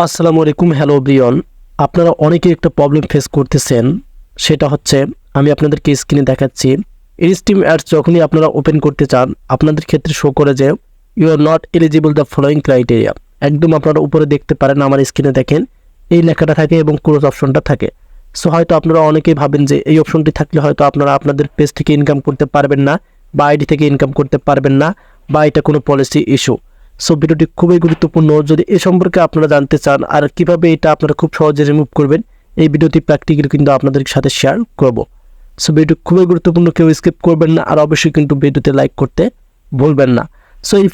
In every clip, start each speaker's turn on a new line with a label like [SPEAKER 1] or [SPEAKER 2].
[SPEAKER 1] আসসালামু আলাইকুম। Hello Brian, আপনারা অনেকেই একটা প্রবলেম ফেস করতেছেন। সেটা হচ্ছে আমি আপনাদেরকে স্ক্রিনে দেখাচ্ছি। স্ট্রিম অ্যাডস যখনই আপনারা ওপেন করতে চান আপনাদের ক্ষেত্রে শো করে যে you are not eligible the following criteria. একদম আপনারা উপরে দেখতে পারেন, আমার স্ক্রিনে দেখেন এই লেখাটা থাকে এবং ক্লোজ অপশনটা থাকে। সো হয়তো আপনারা অনেকেই ভাবেন যে এই অপশনটি থাকলে হয়তো আপনারা আপনাদের পেজ থেকে ইনকাম করতে পারবেন না বা আইডি থেকে ইনকাম করতে পারবেন না বা এটা কোনো পলিসি ইস্যু। সো ভিডিওটি খুবই গুরুত্বপূর্ণ। যদি এ সম্পর্কে আপনারা জানতে চান আর কিভাবে এটা আপনারা খুব সহজে রিমুভ করবেন, এই ভিডিওটি প্র্যাকটিক্যালি কিন্তু আপনাদের সাথে শেয়ার করব। সো ভিডিওটি খুবই গুরুত্বপূর্ণ, কেউ স্কিপ করবেন না, আর অবশ্যই কিন্তু ভিডিওতে লাইক করতে ভুলবেন না। সো এই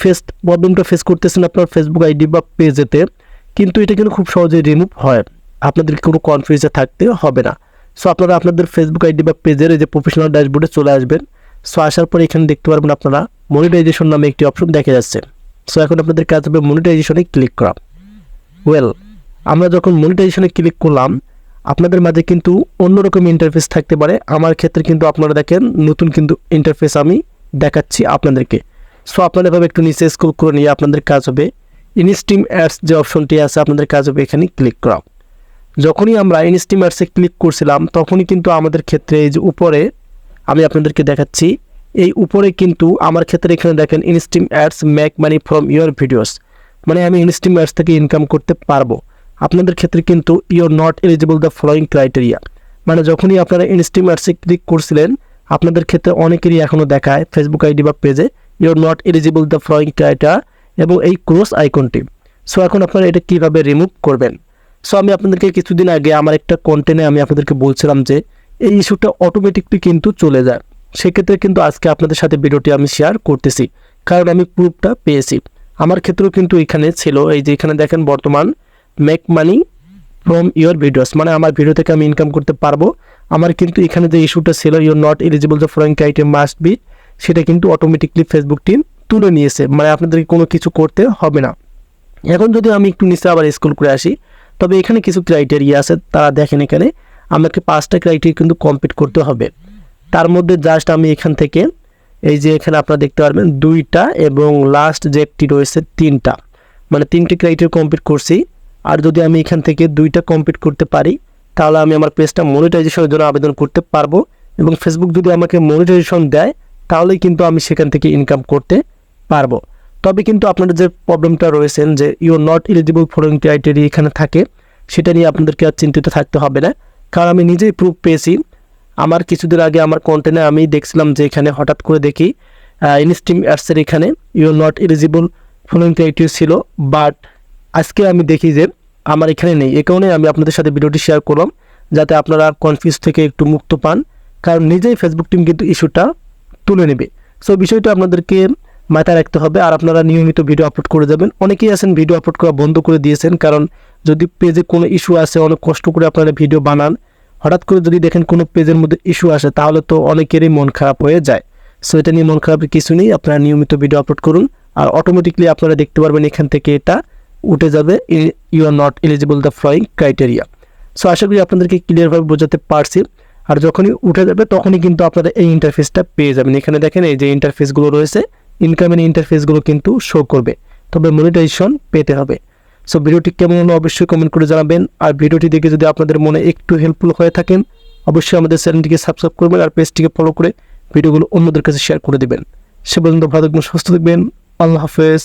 [SPEAKER 1] প্রবলেমটা ফেস করতেছেন আপনার ফেসবুক আইডি বা পেজেতে, কিন্তু এটা কিন্তু খুব সহজে রিমুভ হয়, আপনাদের কোনো কনফিউজে থাকতে হবে না। সো আপনারা আপনাদের ফেসবুক আইডি বা পেজের এই যে প্রফেশনাল ড্যাশবোর্ডে চলে আসবেন। সো আসার পর এখানে দেখতে পারবেন আপনারা মনিটাইজেশন নামে একটি অপশন দেখা যাচ্ছে। সো এখন আপনাদের কাজ হবে মনিটাইজেশনে ক্লিক করা। আমরা যখন মনিটাইজেশনে ক্লিক করলাম আপনাদের মাঝে কিন্তু অন্যরকম ইন্টারফেস থাকতে পারে। আমার ক্ষেত্রে কিন্তু আপনারা দেখেন নতুন কিন্তু ইন্টারফেস আমি দেখাচ্ছি আপনাদেরকে। সো আপনারা এভাবে একটু নিচে স্ক্রল করে নিয়ে আপনাদের কাজ হবে ইনস্ট্রিম অ্যাডস যে অপশনটি আছে আপনাদের কাজ হবে এখানে ক্লিক করা। যখনই আমরা ইনস্ট্রিম অ্যাডসে ক্লিক করছিলাম তখনই কিন্তু আমাদের ক্ষেত্রে এই যে উপরে আমি আপনাদেরকে দেখাচ্ছি, এই উপরে কিন্তু আমার ক্ষেত্রে এখানে দেখেন instream ads make money from your videos, মানে আমি ইনস্ট্রিম অ্যাডস থেকে ইনকাম করতে পারবো। আপনাদের ক্ষেত্রে কিন্তু you are not eligible the following criteria, মানে যখনই আপনারা ইনস্ট্রিম অ্যাডসে ক্লিক করছিলেন আপনাদের ক্ষেত্রে অনেকেরই এখনও দেখায় ফেসবুক আইডি বা পেজে you are not eligible the following criteria এবং এই ক্রস আইকনটি। সো এখন আপনারা এটা কীভাবে রিমুভ করবেন। সো আমি আপনাদেরকে কিছুদিন আগে আমার একটা কন্টেন্টে আমি আপনাদেরকে বলছিলাম যে এই ইস্যুটা অটোমেটিকলি কিন্তু চলে যায়। সেক্ষেত্রে কিন্তু আজকে আপনাদের সাথে ভিডিওটি আমি শেয়ার করতেছি, কারণ আমি প্রুফটা পেয়েছি। আমার ক্ষেত্রেও কিন্তু এখানে ছিল, এই যে এখানে দেখেন বর্তমান make money from your videos, মানে আমার ভিডিও থেকে আমি ইনকাম করতে পারবো। আমার কিন্তু এখানে যে ইস্যুটা ছিল your not eligible the following criteria must be, সেটা কিন্তু অটোমেটিকলি ফেসবুক টিম তুলে নিয়েছে, মানে আপনাদেরকে কোনো কিছু করতে হবে না। এখন যদি আমি একটু নিচে আবার স্ক্রল করে আসি, তবে এখানে কিছু ক্রাইটেরিয়া আছে, তারা দেখেন এখানে আমাকে 5টা ক্রাইটেরিয়া কিন্তু কমপ্লিট করতে হবে। তার মধ্যে জাস্ট আমি এখান থেকে এই যে এখানে আপনারা দেখতে পারবেন 2টা এবং লাস্ট যে একটি রয়েছে 3টা, মানে 3টি ক্রাইটেরিয়া কমপ্লিট করছি। আর যদি আমি এখান থেকে 2টা কমপ্লিট করতে পারি তাহলে আমি আমার পেজটা মনিটাইজেশনের জন্য আবেদন করতে পারবো, এবং ফেসবুক যদি আমাকে মনিটাইজেশন দেয় তাহলেই কিন্তু আমি সেখান থেকে ইনকাম করতে পারবো। তবে কিন্তু আপনাদের যে প্রবলেমটা রয়েছেন যে you are not eligible following criteria এখানে থাকে, সেটা নিয়ে আপনাদেরকে আর চিন্তিত থাকতে হবে না, কারণ আমি নিজেই প্রুফ পেয়েছি। আমার কিছুদিন আগে আমার কন্টেন্টে আমি দেখছিলাম যে এখানে হঠাৎ করে দেখি ইনস্ট্রিম অ্যাডসের এখানে you are not eligible following criteria ছিল, বাট আজকে আমি দেখি যে আমার এখানে নেই। এই কারণে আমি আপনাদের সাথে ভিডিওটি শেয়ার করলাম, যাতে আপনারা কনফিউজ থেকে একটু মুক্ত পান, কারণ নিজেই ফেসবুক টিম কিন্তু ইস্যুটা তুলে নেবে। সো বিষয়টা আপনাদেরকে মাথায় রাখতে হবে, আর আপনারা নিয়মিত ভিডিও আপলোড করে যাবেন। অনেকেই আছেন ভিডিও আপলোড করা বন্ধ করে দিয়েছেন, কারণ যদি পেজে কোনো ইস্যু আসে অনেক কষ্ট করে আপনারা ভিডিও বানান, হঠাৎ করে যদি দেখেন কোনো পেজের মধ্যে ইস্যু আসে তাহলে তো অনেকেরই মন খারাপ হয়ে যায়। সো এটা নিয়ে মন খারাপের কিছু নেই, আপনারা নিয়মিত ভিডিও আপলোড করুন আর অটোমেটিকলি আপনারা দেখতে পারবেন এখান থেকে এটা উঠে যাবে you are not eligible the following criteria. So আশা করি আপনাদেরকে ক্লিয়ারভাবে বোঝাতে পারছি। আর যখনই উঠে যাবে তখনই কিন্তু আপনারা এই ইন্টারফেসটা পেয়ে যাবেন। এখানে দেখেন এই যে ইন্টারফেসগুলো রয়েছে, ইনকামের ইন্টারফেসগুলো কিন্তু শো করবে, তবে মনিটাইজেশন পেতে হবে। সো ভিডিওটি কেমন হলো অবশ্যই কমেন্ট করে জানাবেন, আর ভিডিওটি দেখে যদি আপনাদের মনে একটু হেল্পফুল হয়ে থাকেন অবশ্যই আমাদের চ্যানেলটিকে সাবস্ক্রাইব করবেন আর পেজটিকে ফলো করে ভিডিওগুলো অন্যদের কাছে শেয়ার করে দেবেন। সে পর্যন্ত ভালো থাকবেন, সুস্থ থাকবেন, আল্লাহ হাফেজ।